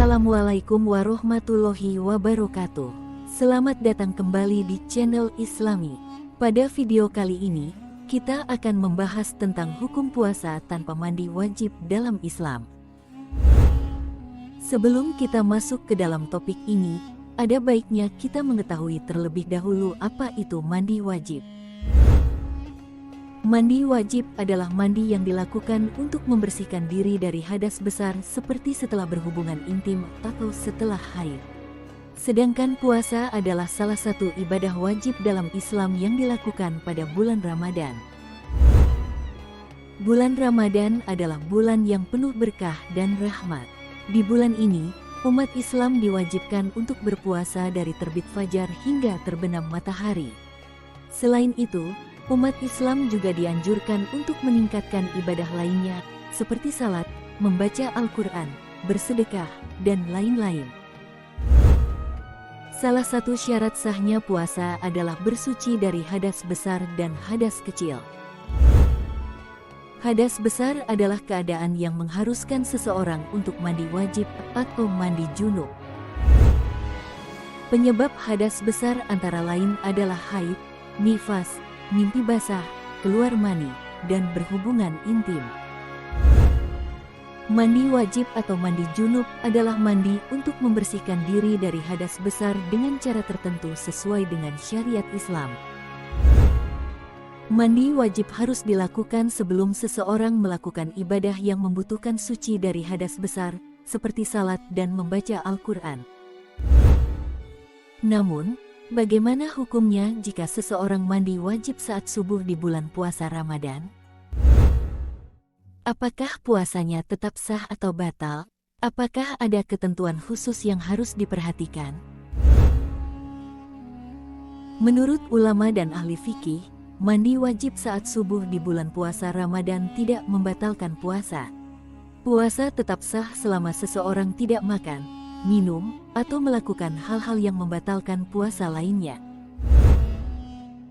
Assalamualaikum warahmatullahi wabarakatuh. Selamat datang kembali di channel Islami. Pada video kali ini, kita akan membahas tentang hukum puasa tanpa mandi wajib dalam Islam. Sebelum kita masuk ke dalam topik ini, ada baiknya kita mengetahui terlebih dahulu apa itu mandi wajib. Mandi wajib adalah mandi yang dilakukan untuk membersihkan diri dari hadas besar seperti setelah berhubungan intim atau setelah haid. Sedangkan puasa adalah salah satu ibadah wajib dalam Islam yang dilakukan pada bulan Ramadan. Bulan Ramadan adalah bulan yang penuh berkah dan rahmat. Di bulan ini, umat Islam diwajibkan untuk berpuasa dari terbit fajar hingga terbenam matahari. Selain itu, umat Islam juga dianjurkan untuk meningkatkan ibadah lainnya, seperti salat, membaca Al-Quran, bersedekah, dan lain-lain. Salah satu syarat sahnya puasa adalah bersuci dari hadas besar dan hadas kecil. Hadas besar adalah keadaan yang mengharuskan seseorang untuk mandi wajib atau mandi junub. Penyebab hadas besar antara lain adalah haid, nifas, mimpi basah, keluar mani, dan berhubungan intim. Mandi wajib atau mandi junub adalah mandi untuk membersihkan diri dari hadas besar dengan cara tertentu sesuai dengan syariat Islam. Mandi wajib harus dilakukan sebelum seseorang melakukan ibadah yang membutuhkan suci dari hadas besar, seperti salat dan membaca Al-Quran. Namun, bagaimana hukumnya jika seseorang mandi wajib saat subuh di bulan puasa Ramadan? Apakah puasanya tetap sah atau batal? Apakah ada ketentuan khusus yang harus diperhatikan? Menurut ulama dan ahli fikih, mandi wajib saat subuh di bulan puasa Ramadan tidak membatalkan puasa. Puasa tetap sah selama seseorang tidak makan, minum, atau melakukan hal-hal yang membatalkan puasa lainnya.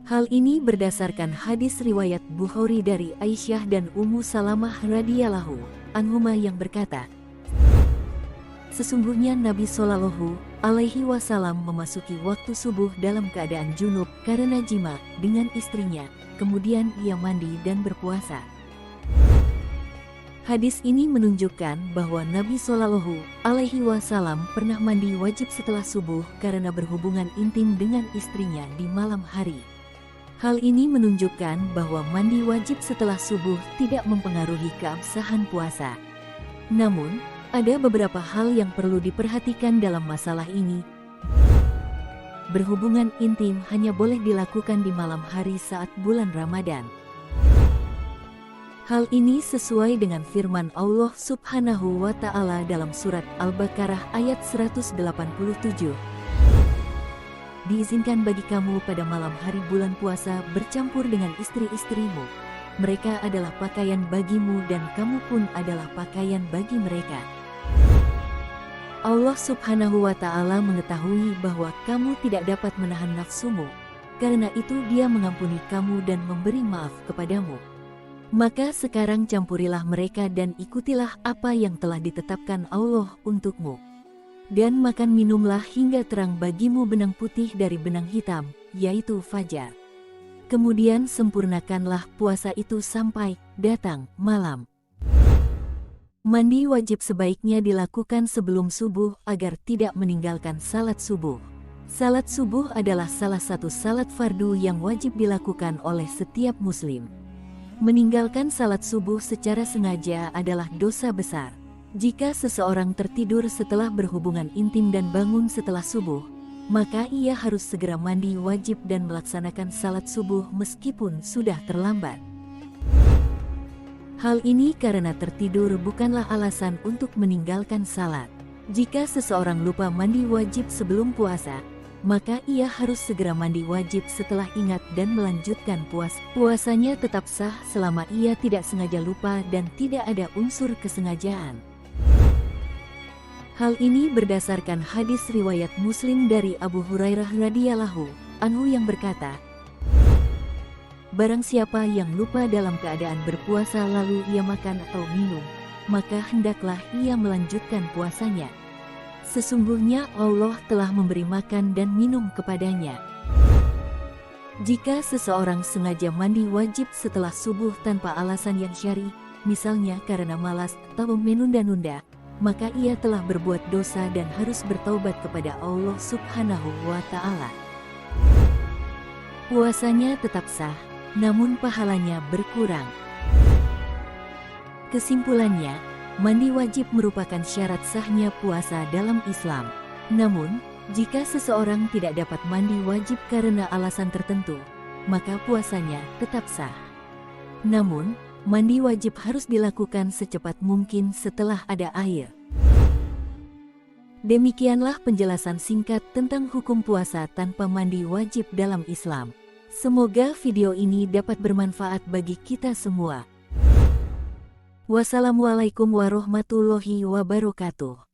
Hal ini berdasarkan hadis riwayat Bukhari dari Aisyah dan Ummu Salamah radhiyallahu anhuma yang berkata, sesungguhnya Nabi Shallallahu alaihi wasallam memasuki waktu subuh dalam keadaan junub karena jima dengan istrinya, kemudian ia mandi dan berpuasa. Hadis ini menunjukkan bahwa Nabi Shallallahu alaihi wasallam pernah mandi wajib setelah subuh karena berhubungan intim dengan istrinya di malam hari. Hal ini menunjukkan bahwa mandi wajib setelah subuh tidak mempengaruhi keabsahan puasa. Namun, ada beberapa hal yang perlu diperhatikan dalam masalah ini. Berhubungan intim hanya boleh dilakukan di malam hari saat bulan Ramadan. Hal ini sesuai dengan firman Allah Subhanahu wa Ta'ala dalam surat Al-Baqarah ayat 187. Diizinkan bagi kamu pada malam hari bulan puasa bercampur dengan istri-istrimu. Mereka adalah pakaian bagimu dan kamu pun adalah pakaian bagi mereka. Allah Subhanahu wa Ta'ala mengetahui bahwa kamu tidak dapat menahan nafsumu. Karena itu Dia mengampuni kamu dan memberi maaf kepadamu. Maka sekarang campurilah mereka dan ikutilah apa yang telah ditetapkan Allah untukmu. Dan makan minumlah hingga terang bagimu benang putih dari benang hitam, yaitu fajar. Kemudian sempurnakanlah puasa itu sampai datang malam. Mandi wajib sebaiknya dilakukan sebelum subuh agar tidak meninggalkan salat subuh. Salat subuh adalah salah satu salat fardu yang wajib dilakukan oleh setiap muslim. Meninggalkan salat subuh secara sengaja adalah dosa besar. Jika seseorang tertidur setelah berhubungan intim dan bangun setelah subuh, maka ia harus segera mandi wajib dan melaksanakan salat subuh meskipun sudah terlambat. Hal ini karena tertidur bukanlah alasan untuk meninggalkan salat. Jika seseorang lupa mandi wajib sebelum puasa, maka ia harus segera mandi wajib setelah ingat dan melanjutkan puasa. Puasanya tetap sah selama ia tidak sengaja lupa dan tidak ada unsur kesengajaan. Hal ini berdasarkan hadis riwayat Muslim dari Abu Hurairah radhiyallahu anhu yang berkata, barang siapa yang lupa dalam keadaan berpuasa lalu ia makan atau minum, maka hendaklah ia melanjutkan puasanya. Sesungguhnya Allah telah memberi makan dan minum kepadanya. Jika seseorang sengaja mandi wajib setelah subuh tanpa alasan yang syar'i, misalnya karena malas atau menunda-nunda, maka ia telah berbuat dosa dan harus bertaubat kepada Allah Subhanahu wa Ta'ala. Puasanya tetap sah, namun pahalanya berkurang. Kesimpulannya, mandi wajib merupakan syarat sahnya puasa dalam Islam. Namun, jika seseorang tidak dapat mandi wajib karena alasan tertentu, maka puasanya tetap sah. Namun, mandi wajib harus dilakukan secepat mungkin setelah ada air. Demikianlah penjelasan singkat tentang hukum puasa tanpa mandi wajib dalam Islam. Semoga video ini dapat bermanfaat bagi kita semua. Wassalamualaikum warahmatullahi wabarakatuh.